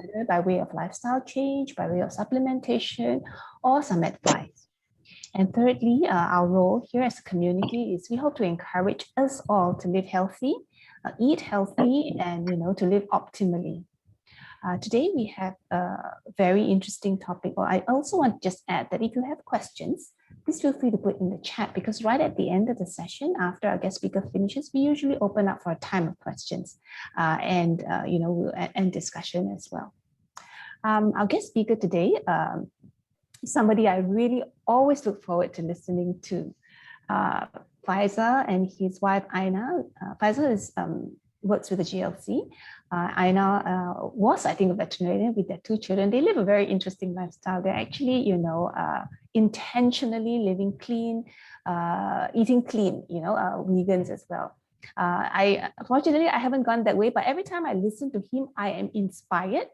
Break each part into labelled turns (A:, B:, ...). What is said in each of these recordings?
A: either by way of lifestyle change, by way of supplementation, or some advice. And thirdly, our role here as a community is we hope to encourage us all to live healthy, eat healthy, and to live optimally. Today we have a very interesting topic. Or I also want to just add that if you have questions, please feel free to put in the chat, because right at the end of the session, after our guest speaker finishes, we usually open up for a time of questions and discussion as well. Our guest speaker today is somebody I really always look forward to listening to. Faisal and his wife Aina. Faisal works with the GLC. Aina was, I think, a veterinarian with their 2 children. They live a very interesting lifestyle. They're actually, intentionally living clean, eating clean, vegans as well. Unfortunately, I haven't gone that way, but every time I listen to him, I am inspired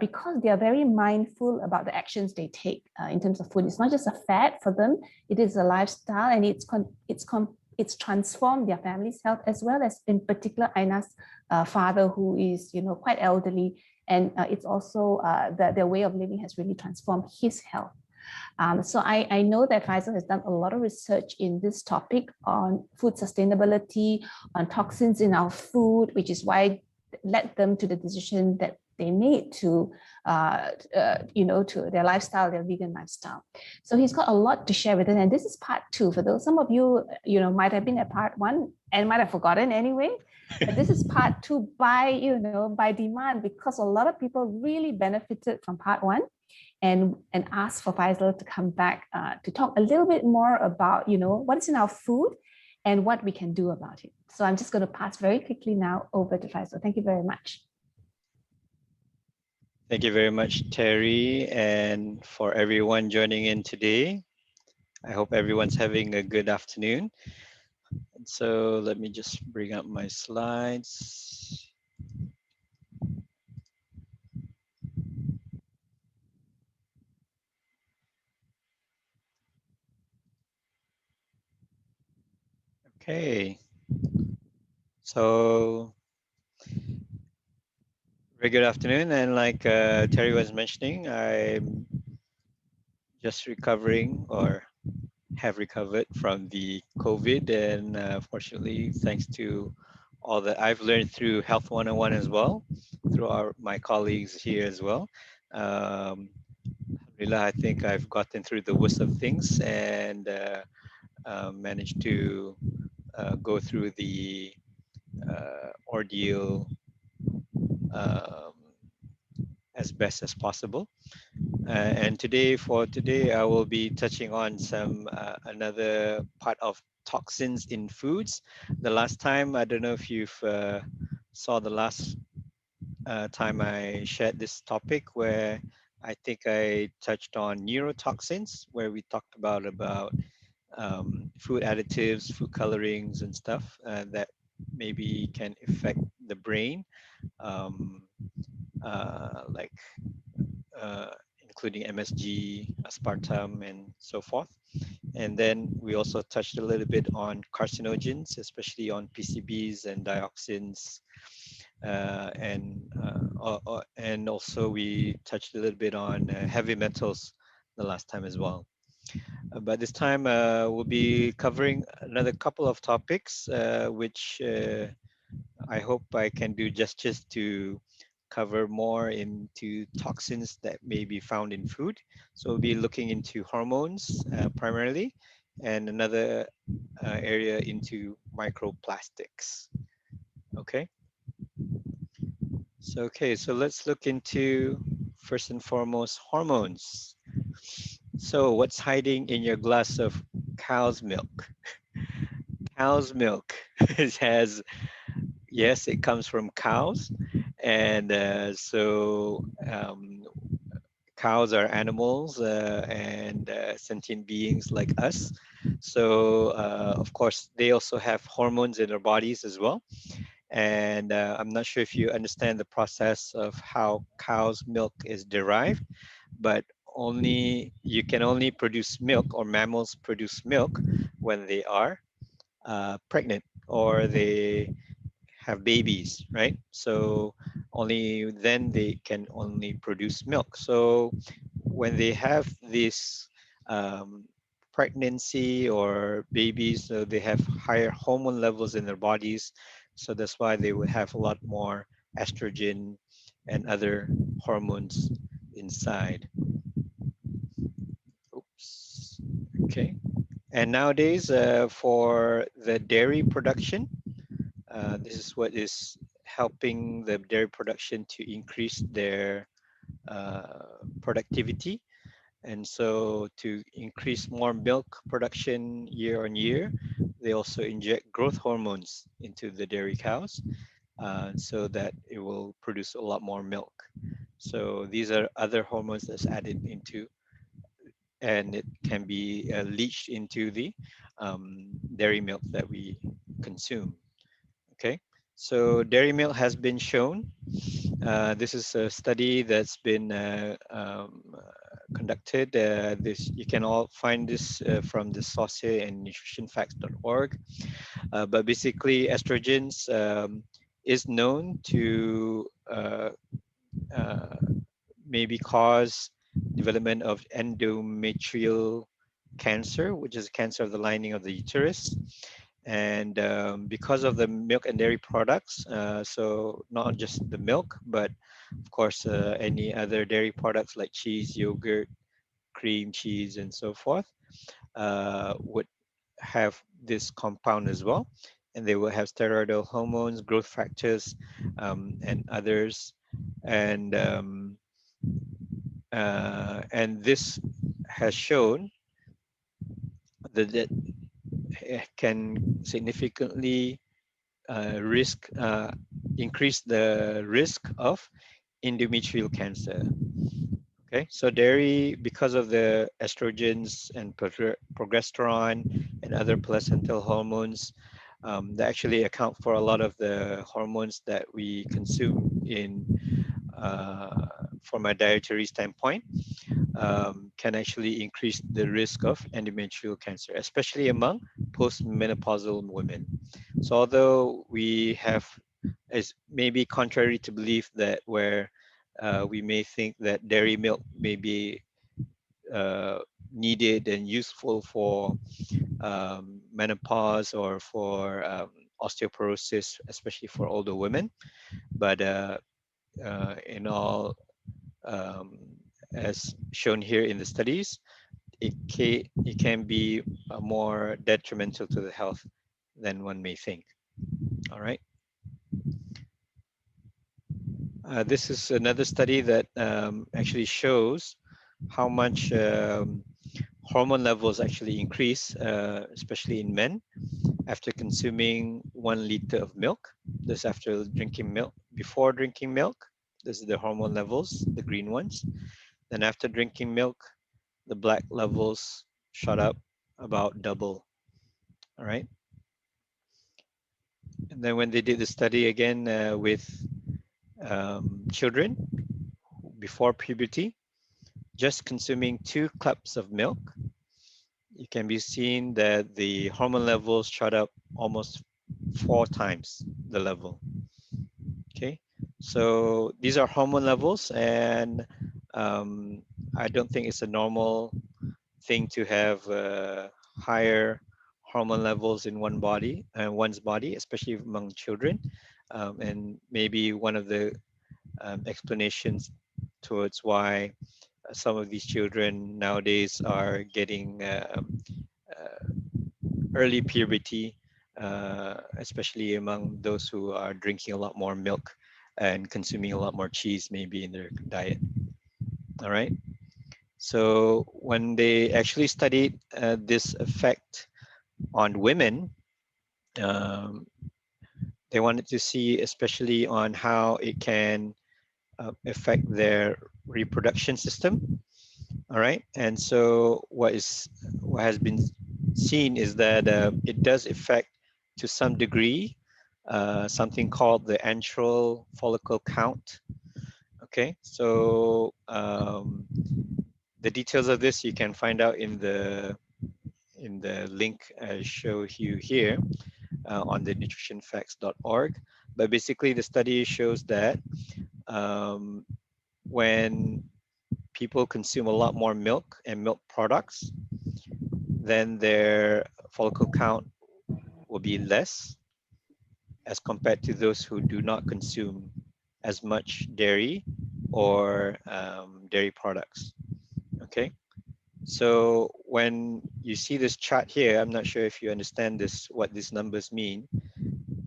A: because they are very mindful about the actions they take in terms of food. It's not just a fad for them, it is a lifestyle, and it's transformed their family's health, as well as in particular Aina's father, who is quite elderly, and it's also their way of living has really transformed his health. So I know that Faisal has done a lot of research in this topic on food sustainability, on toxins in our food, which is why it led them to the decision that they made to their lifestyle, their vegan lifestyle. So he's got a lot to share with us, and this is part 2. For those, some of you, might have been at part 1 and might have forgotten anyway. But this is part 2 by demand, because a lot of people really benefited from part 1 and asked for Faisal to come back to talk a little bit more about, what is in our food and what we can do about it. So I'm just going to pass very quickly now over to Faisal. Thank you very much.
B: Thank you very much, Terry, and for everyone joining in today. I hope everyone's having a good afternoon. And so let me just bring up my slides. Okay. So very good afternoon, and like Terry was mentioning, I'm just recovering, or have recovered from the COVID, and fortunately, thanks to all that I've learned through Health101 as well, through my colleagues here as well. Alhamdulillah, I think I've gotten through the worst of things and managed to go through the ordeal as best as possible. And for today, I will be touching on some another part of toxins in foods. The last time, I don't know if you've saw the last time I shared this topic, where I think I touched on neurotoxins, where we talked about food additives, food colorings and stuff that maybe can affect the brain, including MSG, aspartame, and so forth. And then we also touched a little bit on carcinogens, especially on PCBs and dioxins. And also we touched a little bit on heavy metals the last time as well. But this time we'll be covering another couple of topics, which I hope I can do justice to cover more into toxins that may be found in food. So we'll be looking into hormones primarily, and another area into microplastics. Okay. So let's look into, first and foremost, hormones. So what's hiding in your glass of cow's milk? Cow's milk has, yes, it comes from cows, and cows are animals and sentient beings like us. So of course, they also have hormones in their bodies as well. And I'm not sure if you understand the process of how cow's milk is derived, but you can only produce milk, or mammals produce milk, when they are pregnant or they have babies, right? So only then they can only produce milk. So when they have this um, pregnancy or babies, so they have higher hormone levels in their bodies. So that's why they would have a lot more estrogen and other hormones inside. Oops. Okay. And nowadays, for the dairy production, this is what is helping the dairy production to increase their productivity. And so to increase more milk production year on year, they also inject growth hormones into the dairy cows so that it will produce a lot more milk. So these are other hormones that's added into, and it can be leached into the dairy milk that we consume. Okay, so dairy milk has been shown. This is a study that's been conducted. This you can all find this from the source here in nutritionfacts.org. But basically, estrogens is known to uh, maybe cause development of endometrial cancer, which is cancer of the lining of the uterus. And because of the milk and dairy products, so not just the milk, but of course any other dairy products like cheese, yogurt, cream, cheese, and so forth, would have this compound as well. And they will have steroidal hormones, growth factors, and others. And and this has shown that it can significantly increase the risk of endometrial cancer. Okay, so dairy, because of the estrogens and progesterone and other placental hormones, that actually account for a lot of the hormones that we consume in from a dietary standpoint, can actually increase the risk of endometrial cancer, especially among postmenopausal women. So although we have, as maybe contrary to belief that where we may think that dairy milk may be needed and useful for menopause or for osteoporosis, especially for older women, but in all, um, as shown here in the studies, it can be more detrimental to the health than one may think. All right. This is another study that actually shows how much hormone levels actually increase, especially in men, after consuming 1 liter of milk. This after drinking milk. Before drinking milk, this is the hormone levels, the green ones. Then after drinking milk, the black levels shot up about double. All right. And then when they did the study again with children before puberty, just consuming 2 cups of milk, you can be seen that the hormone levels shot up almost 4 times the level. Okay, so these are hormone levels, and I don't think it's a normal thing to have higher hormone levels in one's body, especially among children. And maybe one of the explanations towards why some of these children nowadays are getting early puberty, especially among those who are drinking a lot more milk and consuming a lot more cheese maybe in their diet. All right. So when they actually studied this effect on women, um, they wanted to see especially on how it can affect their reproduction system. All right, and so what has been seen is that it does affect to some degree something called the antral follicle count. Okay, so the details of this you can find out in the link I show you here on the nutritionfacts.org. but basically the study shows that when people consume a lot more milk and milk products, then their follicle count will be less as compared to those who do not consume as much dairy or dairy products. Okay, so when you see this chart here, I'm not sure if you understand this, what these numbers mean,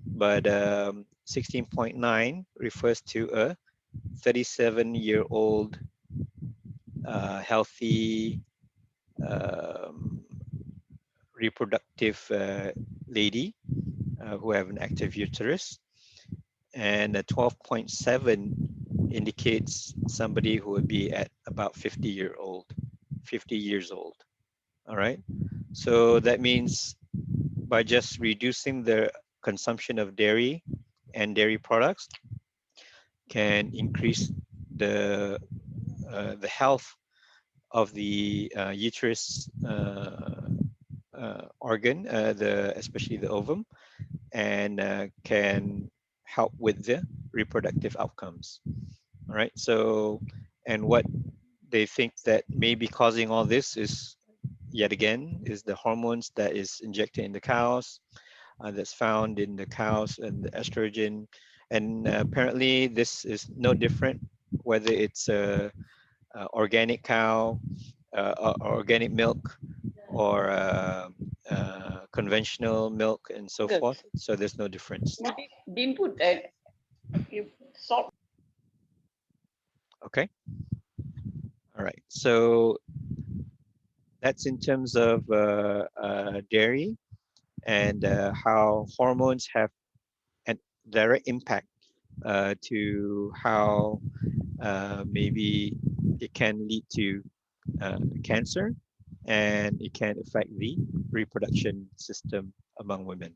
B: but 16.9 refers to a 37-year-old healthy um, reproductive lady who have an active uterus, and a 12.7 indicates somebody who would be at about 50 years old. All right, so that means by just reducing the consumption of dairy and dairy products can increase the health of the uterus organ, especially the ovum, and can help with the reproductive outcomes. All right. So, and what they think that may be causing all this is, yet again, is the hormones that is injected in the cows, that's found in the cows, and the estrogen. And apparently, this is no different whether it's a organic cow, organic milk, or conventional milk, and so
C: Good.
B: forth. So there's no difference.
C: Didn't put that. You salt.
B: Okay. All right. So that's in terms of dairy and how hormones have a direct impact to how maybe it can lead to cancer, and it can affect the reproduction system among women.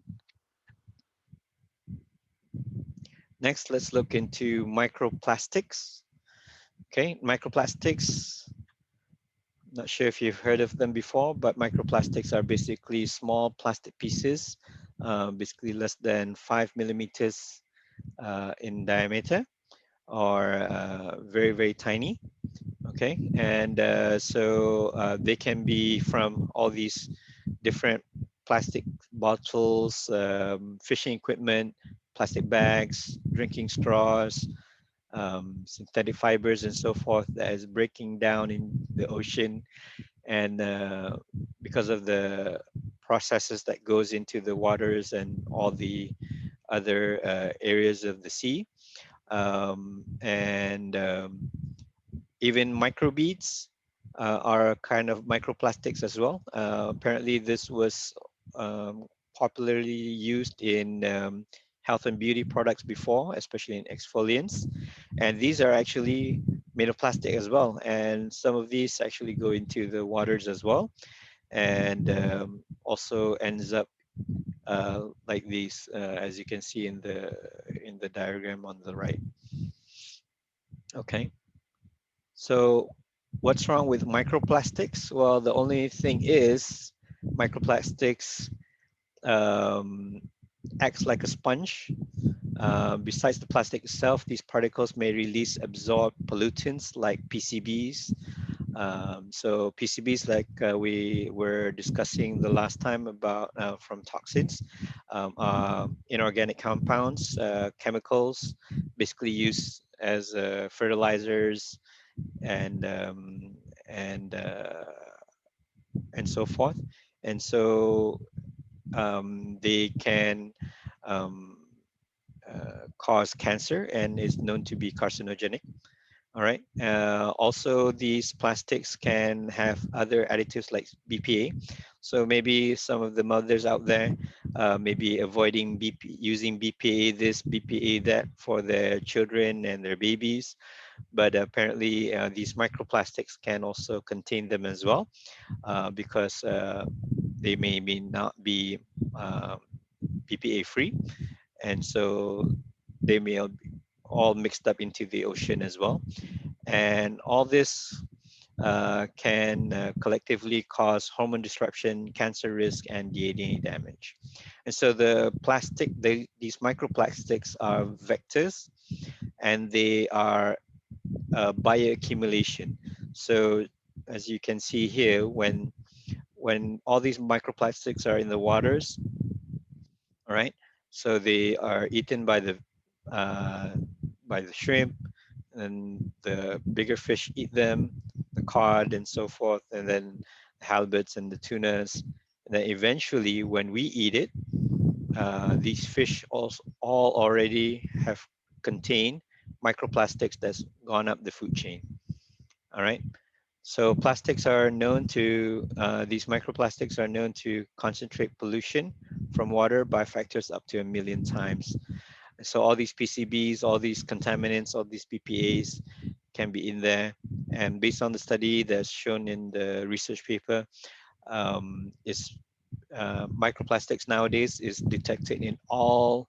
B: Next, let's look into microplastics. Okay, microplastics, not sure if you've heard of them before, but microplastics are basically small plastic pieces, basically less than 5 millimeters in diameter, or very, very tiny. Okay, and so they can be from all these different plastic bottles, fishing equipment, plastic bags, drinking straws, synthetic fibers, and so forth, that is breaking down in the ocean. And because of the processes that goes into the waters and all the other areas of the sea, and even microbeads are kind of microplastics as well. Apparently, this was popularly used in health and beauty products before, especially in exfoliants. And these are actually made of plastic as well. And some of these actually go into the waters as well, and also ends up like these, as you can see in the diagram on the right. Okay. So what's wrong with microplastics? Well, the only thing is microplastics acts like a sponge. Besides the plastic itself, these particles may release absorbed pollutants like PCBs. So PCBs, like we were discussing the last time about from toxins, are inorganic compounds, chemicals, basically used as fertilizers, and and uh, and so forth. And so they can um, cause cancer and is known to be carcinogenic. All right. Also, these plastics can have other additives like BPA. So maybe some of the mothers out there may be avoiding using BPA this, BPA that for their children and their babies. But apparently these microplastics can also contain them as well, because they may not be BPA free, and so they may all mixed up into the ocean as well. And all this can collectively cause hormone disruption, cancer risk, and DNA damage. And so these microplastics are vectors, and they are bioaccumulation. So as you can see here, when all these microplastics are in the waters, all right, so they are eaten uh, by the shrimp, and the bigger fish eat them, the cod and so forth, and then the halibuts and the tunas. And then eventually, when we eat it, these fish also all already have contained microplastics that's gone up the food chain. All right. So plastics are known to, these microplastics are known to concentrate pollution from water by factors up to 1,000,000 times. So all these PCBs, all these contaminants, all these BPAs can be in there. And based on the study that's shown in the research paper, is microplastics nowadays is detected in all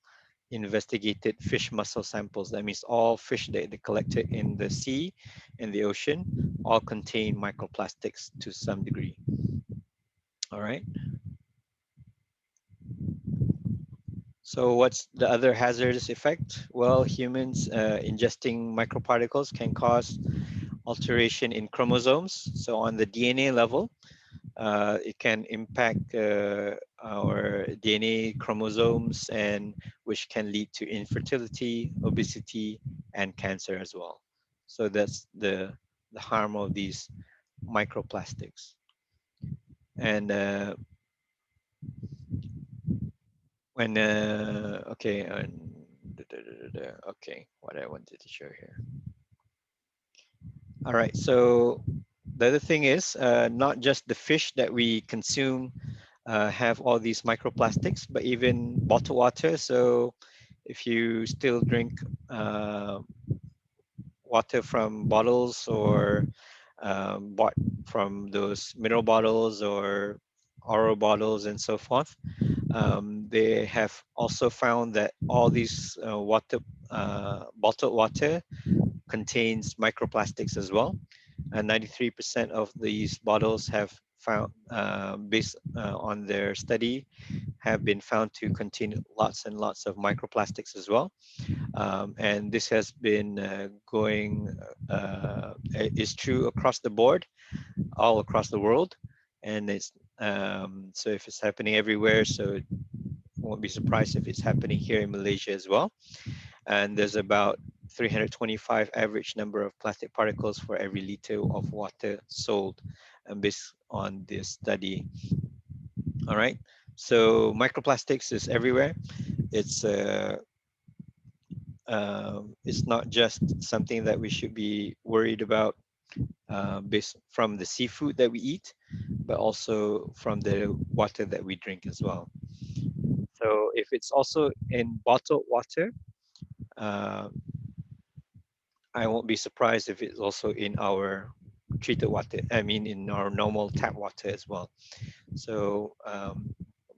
B: investigated fish muscle samples. That means all fish that they collected in the sea and the ocean all contain microplastics to some degree. All right. So what's the other hazardous effect? Well, humans ingesting microparticles can cause alteration in chromosomes. So on the DNA level, it can impact our DNA chromosomes, and which can lead to infertility, obesity, and cancer as well. So that's the harm of these microplastics. And when okay, okay, what I wanted to show here. All right, so the other thing is not just the fish that we consume have all these microplastics, but even bottled water. So if you still drink water from bottles, or bought from those mineral bottles or RO bottles and so forth, they have also found that all these bottled water contains microplastics as well. And 93% of these bottles have found, based on their study, have been found to contain lots and lots of microplastics as well. And this has been is true across the board, all across the world. And it's so if it's happening everywhere, so won't be surprised if it's happening here in Malaysia as well. And there's about 325 average number of plastic particles for every liter of water sold, based on this study. All right, so microplastics is everywhere. It's not just something that we should be worried about based from the seafood that we eat, but also from the water that we drink as well. So if it's also in bottled water, uh, I won't be surprised if it's also in our treated water. I mean, in our normal tap water as well. So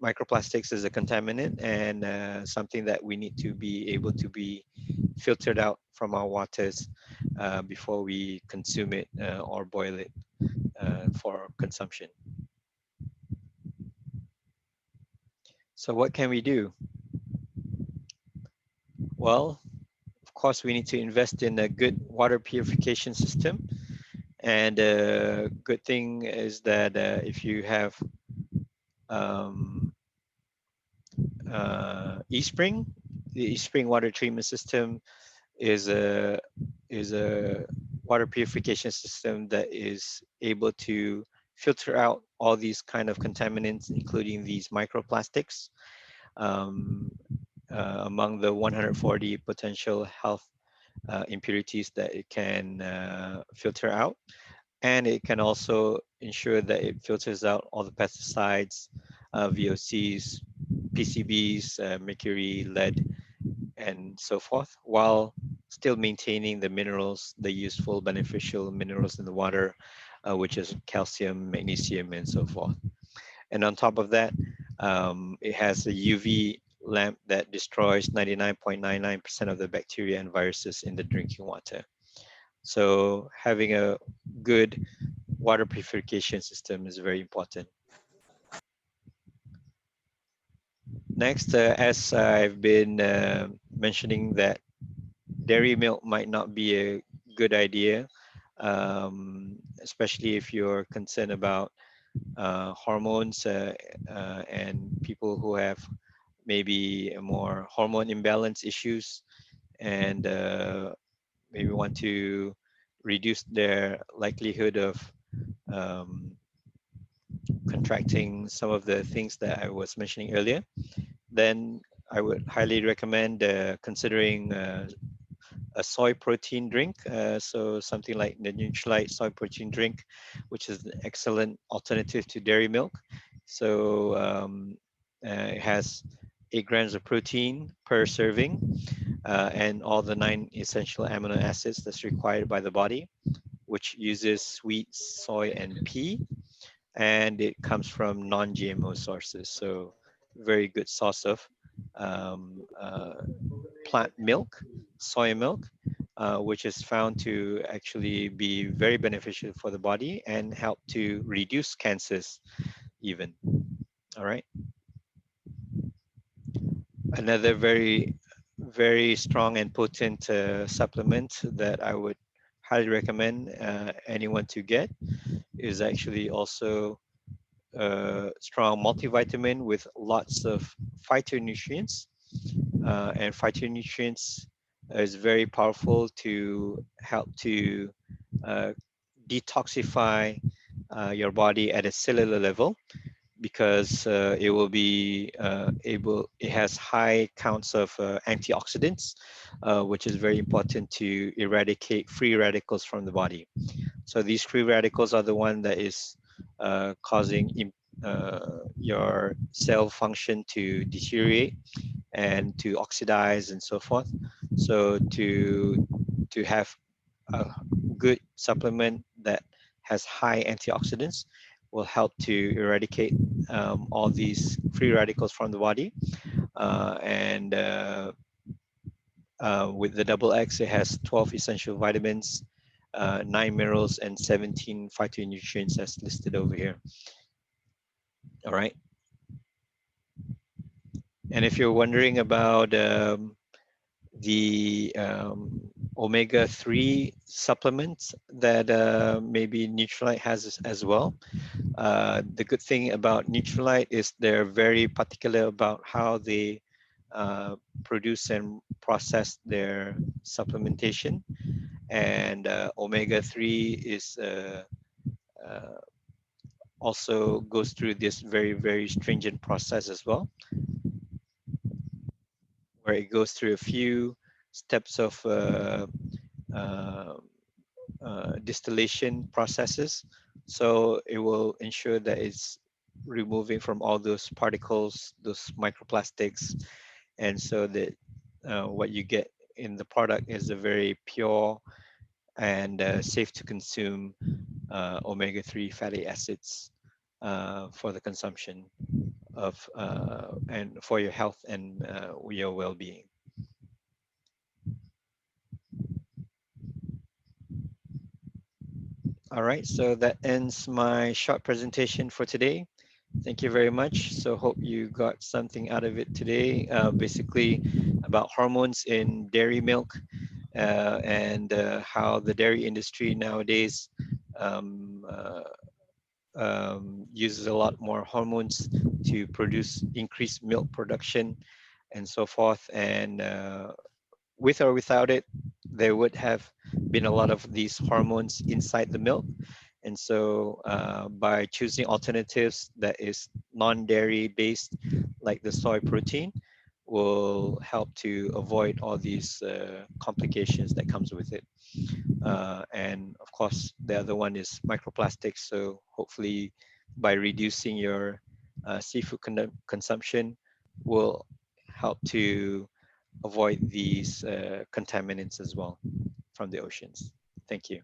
B: microplastics is a contaminant, and something that we need to be able to be filtered out from our waters before we consume it or boil it for consumption. So what can we do? Well, of course, we need to invest in a good water purification system. And a good thing is that if you have eSpring, the eSpring water treatment system is a water purification system that is able to filter out all these kind of contaminants, including these microplastics, um, among the 140 potential health impurities that it can filter out. And it can also ensure that it filters out all the pesticides, VOCs, PCBs, mercury, lead, and so forth, while still maintaining the minerals, the useful beneficial minerals in the water, which is calcium, magnesium, and so forth. And on top of that, it has a UV lamp that destroys 99.99% of the bacteria and viruses in the drinking water. So having a good water purification system is very important. Next, as I've been mentioning that dairy milk might not be a good idea, especially if you're concerned about hormones and people who have maybe more hormone imbalance issues and maybe want to reduce their likelihood of um, contracting some of the things that I was mentioning earlier, then I would highly recommend considering a soy protein drink. So something like the Nutrilite soy protein drink, which is an excellent alternative to dairy milk. So it has 8 grams of protein per serving and all the 9 essential amino acids that's required by the body, which uses wheat, soy, and pea. And it comes from non-GMO sources. So very good source of um, uh, plant milk, soy milk, which is found to actually be very beneficial for the body and help to reduce cancers even. All right. Another very strong and potent supplement that I would highly recommend anyone to get is actually also a strong multivitamin with lots of phytonutrients. And phytonutrients is very powerful to help to uh, detoxify your body at a cellular level because it will be it has high counts of antioxidants, which is very important to eradicate free radicals from the body. So these free radicals are the one that is causing your cell function to deteriorate and to oxidize and so forth. So to have a good supplement that has high antioxidants will help to eradicate all these free radicals from the body. And with the double X, it has 12 essential vitamins, 9 minerals, and 17 phytonutrients as listed over here. All right. And if you're wondering about the omega-3 supplements that maybe Nutrilite has as well. The good thing about Nutrilite is they're very particular about how they produce and process their supplementation. And omega-3 is also goes through this very stringent process as well, where it goes through a few steps of uh, distillation processes. So it will ensure that it's removing from all those particles, those microplastics, and so that what you get in the product is a very pure and safe to consume omega-3 fatty acids for the consumption of and for your health and your well-being. All right, so that ends my short presentation for today. Thank you very much. So hope you got something out of it today, basically about hormones in dairy milk and how the dairy industry nowadays uses a lot more hormones to produce increased milk production and so forth. And with or without it, there would have been a lot of these hormones inside the milk. And so by choosing alternatives that is non-dairy based, like the soy protein, will help to avoid all these complications that comes with it. And of course, the other one is microplastics. So hopefully by reducing your seafood consumption will help to avoid these contaminants as well from the oceans. Thank you.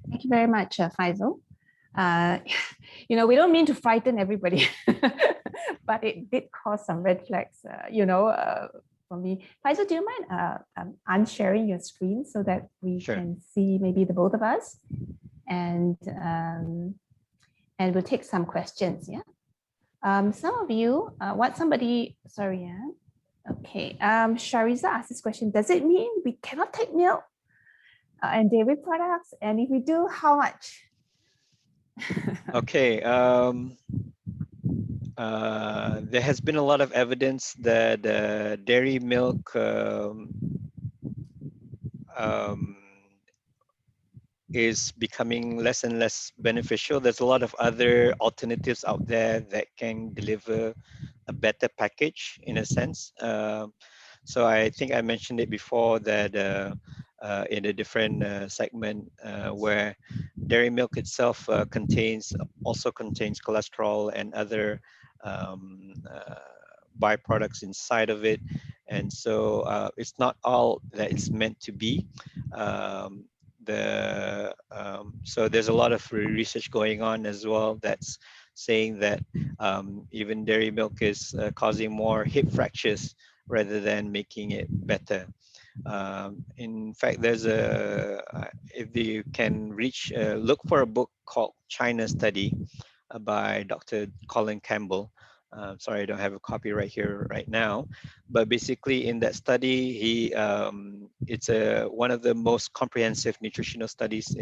A: Thank you very much, Faisal. We don't mean to frighten everybody, but it did cause some red flags, for me. Faisal, do you mind unsharing your screen so that we
B: Sure.
A: can see maybe the both of us? and we'll take some questions. Yeah. Some of you, sorry, yeah. Okay. Shariza asked this question. Does it mean we cannot take milk and dairy products? And if we do, how much?
B: Okay. There has been a lot of evidence that dairy milk is becoming less and less beneficial. There's a lot of other alternatives out there that can deliver a better package in a sense. So I think I mentioned it before that in a different segment where dairy milk itself also contains cholesterol and other byproducts inside of it, and so it's not all that it's meant to be. So there's a lot of research going on as well that's saying that even dairy milk is causing more hip fractures rather than making it better. In fact, there's if you can look for a book called China Study by Dr. Colin Campbell. Sorry, I don't have a copy right here right now, but basically in that study, it's one of the most comprehensive nutritional studies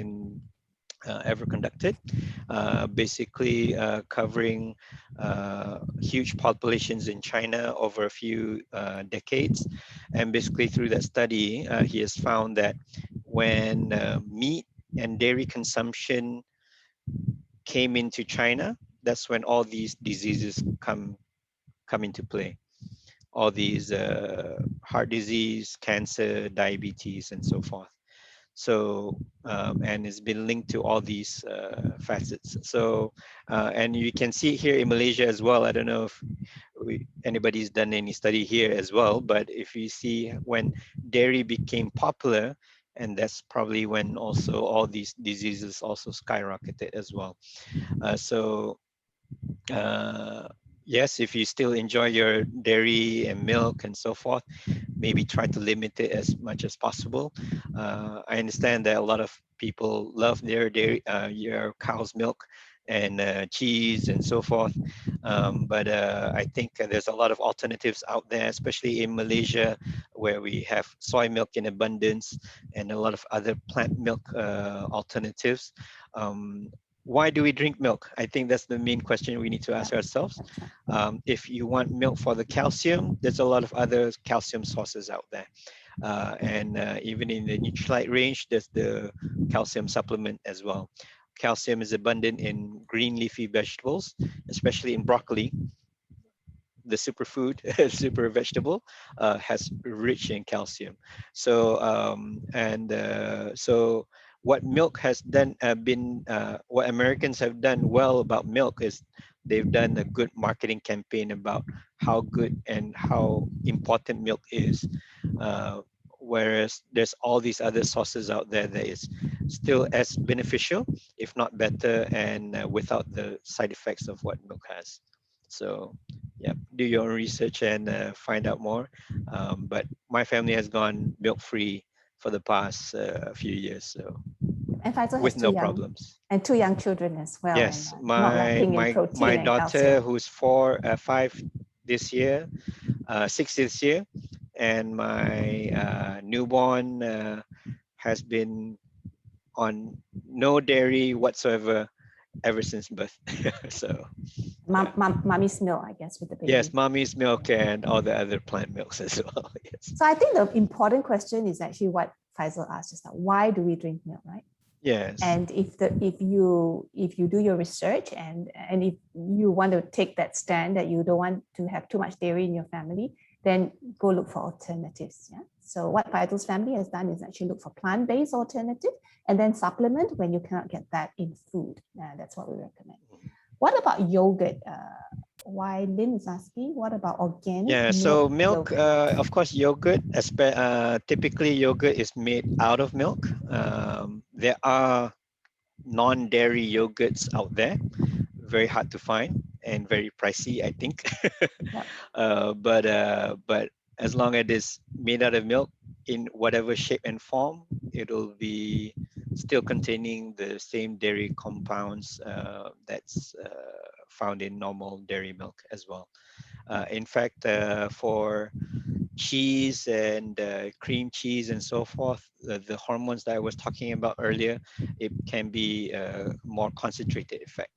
B: ever conducted, basically covering huge populations in China over a few decades. And basically through that study, he has found that when meat and dairy consumption came into China, that's when all these diseases come into play. All these heart disease, cancer, diabetes, and so forth. So, and it's been linked to all these facets. So, and you can see it here in Malaysia as well. I don't know if anybody's done any study here as well, but if you see when dairy became popular, and that's probably when also all these diseases also skyrocketed as well. Yes, if you still enjoy your dairy and milk and so forth, maybe try to limit it as much as possible. I understand that a lot of people love their dairy, your cow's milk and cheese and so forth. But I think there's a lot of alternatives out there, especially in Malaysia, where we have soy milk in abundance and a lot of other plant milk alternatives. Why do we drink milk? I think that's the main question we need to ask ourselves. If you want milk for the calcium, there's a lot of other calcium sources out there. And even in the Nutrilite range, there's the calcium supplement as well. Calcium is abundant in green leafy vegetables, especially in broccoli. The superfood, super vegetable, has rich in calcium. So so what milk has done what Americans have done well about milk is they've done a good marketing campaign about how good and how important milk is. Whereas there's all these other sources out there that is still as beneficial, if not better, and without the side effects of what milk has. So yeah, do your own research and find out more. But my family has gone milk-free for the past few years, so
A: And Faisal
B: with
A: has
B: no problems.
A: And 2 young children as well.
B: Yes,
A: And, not lacking in protein
B: my
A: and
B: daughter,
A: calcium.
B: who's 5 this year, 6 this year, and my newborn has been on no dairy whatsoever ever since birth. So
A: Mommy's milk, I guess, with the baby.
B: yes, mommy's milk and all the other plant milks as well. Yes.
A: So I think the important question is actually what Faisal asked just now. Why do we drink milk, right?
B: Yes.
A: And if you do your research and if you want to take that stand that you don't want to have too much dairy in your family, then go look for alternatives. Yeah. So what Faisal's family has done is actually look for plant-based alternative and then supplement when you cannot get that in food. That's what we recommend. What about yogurt? Why Lynn is asking, what about organic?
B: Yeah, so milk, of course, yogurt, typically yogurt is made out of milk. There are non-dairy yogurts out there, very hard to find and very pricey, I think. But as long as it's made out of milk, in whatever shape and form, it'll be still containing the same dairy compounds that's found in normal dairy milk as well. In fact, for cheese and cream cheese and so forth, the hormones that I was talking about earlier, it can be a more concentrated effect.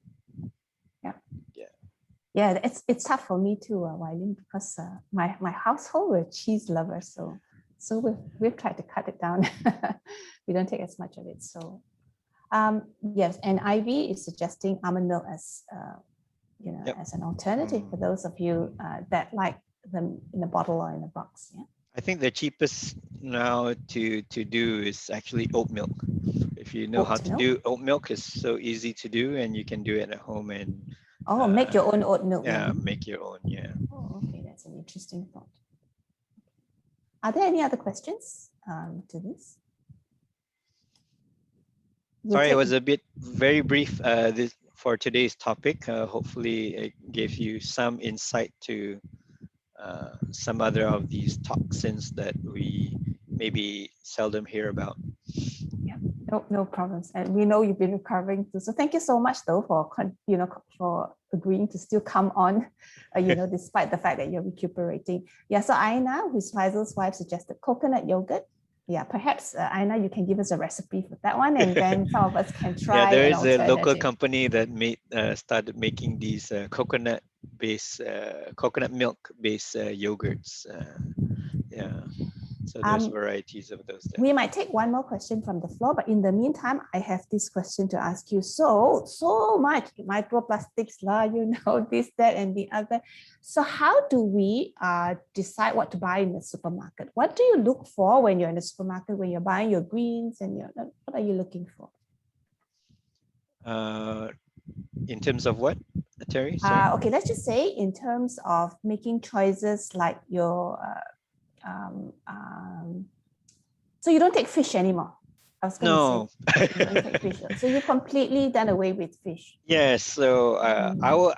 A: Yeah, it's tough for me too, Wylin, because my household we're cheese lovers, so we've tried to cut it down. We don't take as much of it. So yes, and Ivy is suggesting almond milk as as an alternative for those of you that like them in a bottle or in a box. Yeah.
B: I think the cheapest now to do is actually oat milk. If you know how to do oat milk, it's so easy to do, and you can do it at home and
A: make your own oat milk.
B: Yeah, make your own. Yeah.
A: Oh, okay, that's an interesting thought. Are there any other questions to this?
B: Sorry, it was a bit very brief for today's topic. Hopefully, it gave you some insight to some other of these toxins that we maybe seldom hear about.
A: Yeah, no problems. And we know you've been recovering too. So thank you so much though for for agreeing to still come on, despite the fact that you're recuperating. Yeah. So Aina, who's Faisal's wife, suggested coconut yogurt. Yeah, perhaps Aina, you can give us a recipe for that one, and then some of us can try.
B: Yeah, there is a local company that started making these coconut milk-based yogurts. Yeah, so there's varieties of those there.
A: We might take one more question from the floor, but in the meantime, I have this question to ask you. So much microplastics, this, that, and the other. So how do we decide what to buy in the supermarket? What do you look for when you're in the supermarket, when you're buying your greens and what are you looking for?
B: In terms of what, Terry?
A: Okay, let's just say in terms of making choices like your so you don't take fish anymore. I was going to say you don't take fish. So you completely done away with fish.
B: Yes. So our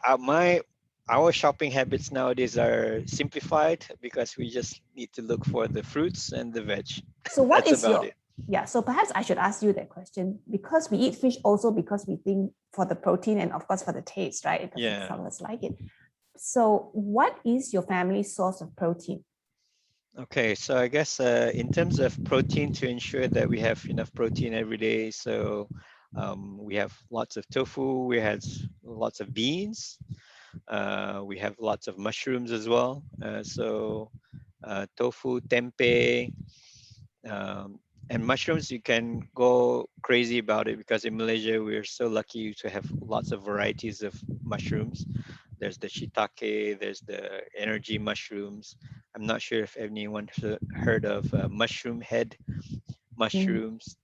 B: shopping habits nowadays are simplified because we just need to look for the fruits and the veg.
A: So what is your Yeah, so perhaps I should ask you that question, because we eat fish also because we think for the protein and of course for the taste, right? Because some of us like it. So what is your family's source of protein?
B: Okay, so I guess in terms of protein, to ensure that we have enough protein every day, so we have lots of tofu, we have lots of beans, we have lots of mushrooms as well. Tofu, tempeh, and mushrooms, you can go crazy about it because in Malaysia, we're so lucky to have lots of varieties of mushrooms. There's the shiitake, there's the energy mushrooms. I'm not sure if anyone heard of mushroom head mushrooms.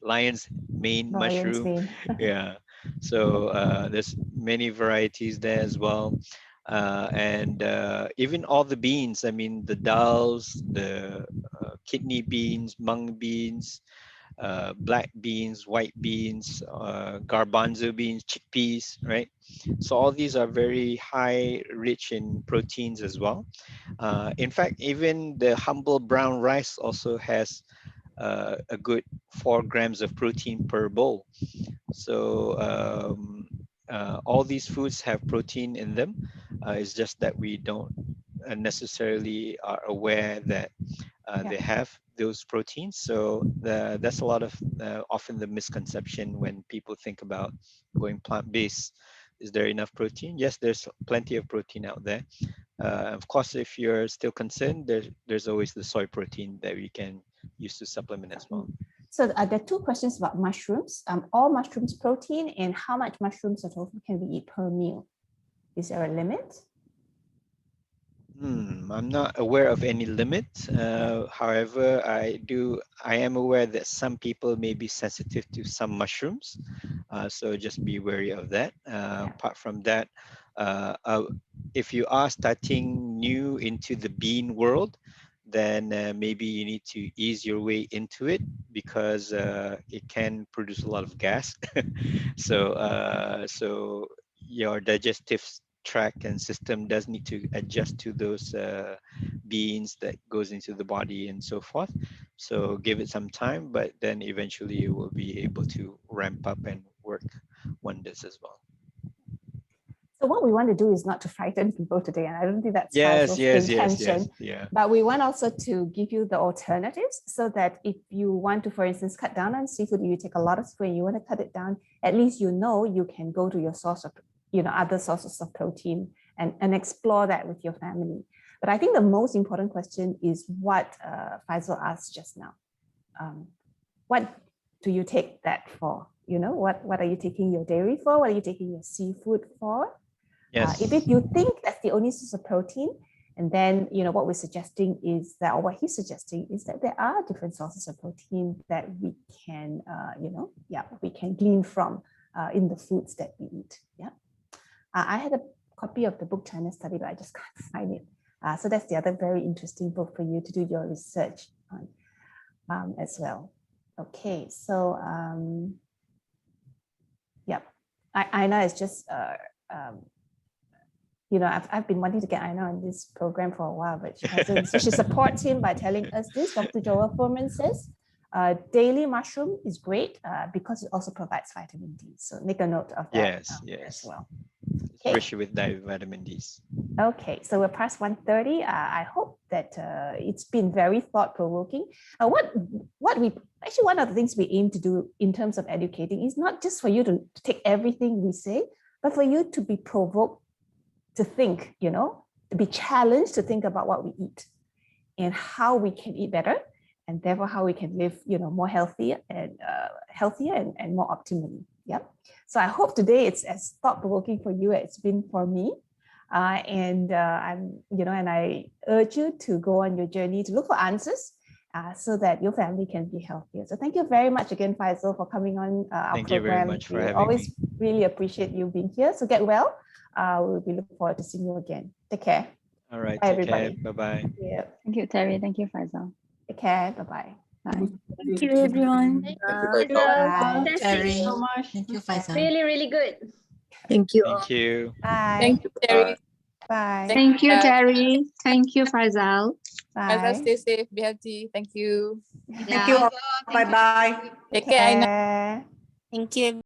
B: Lion's mane mushroom. Yeah. So there's many varieties there as well. And even all the beans, I mean, the dals, the kidney beans, mung beans, black beans, white beans, garbanzo beans, chickpeas, right? So all these are very high, rich in proteins as well. In fact, even the humble brown rice also has a good 4 grams of protein per bowl. So all these foods have protein in them. It's just that we don't necessarily are aware that they have those proteins. So that's a lot of often the misconception when people think about going plant-based. Is there enough protein? Yes, there's plenty of protein out there. Of course, if you're still concerned, there's always the soy protein that we can use to supplement as well.
A: So there are 2 questions about mushrooms. All mushrooms protein, and how much mushrooms or tofu can we eat per meal? Is there a limit?
B: I'm not aware of any limit. However, I am aware that some people may be sensitive to some mushrooms. So just be wary of that. Apart from that, if you are starting new into the bean world, then maybe you need to ease your way into it because it can produce a lot of gas. So your digestive tract and system does need to adjust to those beans that goes into the body and so forth. So give it some time, but then eventually you will be able to ramp up and work wonders as well.
A: So what we want to do is not to frighten people today, and I don't think that's
B: Yes,
A: Faisal's
B: yes,
A: intention.
B: yeah.
A: But we want also to give you the alternatives so that if you want to, for instance, cut down on seafood, you take a lot of seafood and you want to cut it down, at least you know you can go to your source of, other sources of protein and explore that with your family. But I think the most important question is what Faisal asked just now. What do you take that for? What are you taking your dairy for? What are you taking your seafood for?
B: Yes.
A: If you think that's the only source of protein, and then what we're suggesting is that, or what he's suggesting is that there are different sources of protein that we can, we can glean from in the foods that we eat. Yeah, I had a copy of the book China Study, but I just can't find it. So that's the other very interesting book for you to do your research on as well. Okay, so Aina is just. I've been wanting to get Aina on this program for a while, but she hasn't. So she supports him by telling us this. Dr. Joel Foreman says, daily mushroom is great because it also provides vitamin D. So make a note of that as well.
B: It's rich with vitamin Ds.
A: Okay, so we're past 1:30. I hope that it's been very thought-provoking. One of the things we aim to do in terms of educating is not just for you to take everything we say, but for you to be provoked to think, to be challenged to think about what we eat and how we can eat better, and therefore how we can live, more healthier and more optimally. Yeah. So I hope today it's as thought-provoking for you as it's been for me. And I urge you to go on your journey to look for answers so that your family can be healthier. So thank you very much again, Faisal, for coming on our program.
B: Thank you very much for having me.
A: Always really appreciate you being here. So get well. We'll be looking forward to seeing you again. Take care.
B: All right.
A: Bye,
B: Take
A: everybody.
B: care. Bye-bye.
A: Yeah.
D: Thank you, Terry. Thank you, Faisal.
A: Take care. Bye-bye.
D: Bye.
E: Thank you, everyone.
A: Bye.
E: Terry.
C: so much.
E: Thank you, Faisal.
C: Really, really good.
E: Thank you.
B: Thank you.
A: Bye.
F: Thank you, Terry.
A: Bye.
D: Thank you, Terry. Thank you, Faisal.
F: Faisal,
A: Bye.
F: stay safe, be healthy. Thank you.
E: Thank you all. Bye-bye.
F: Take care, Aina.
A: Care.
E: Thank you.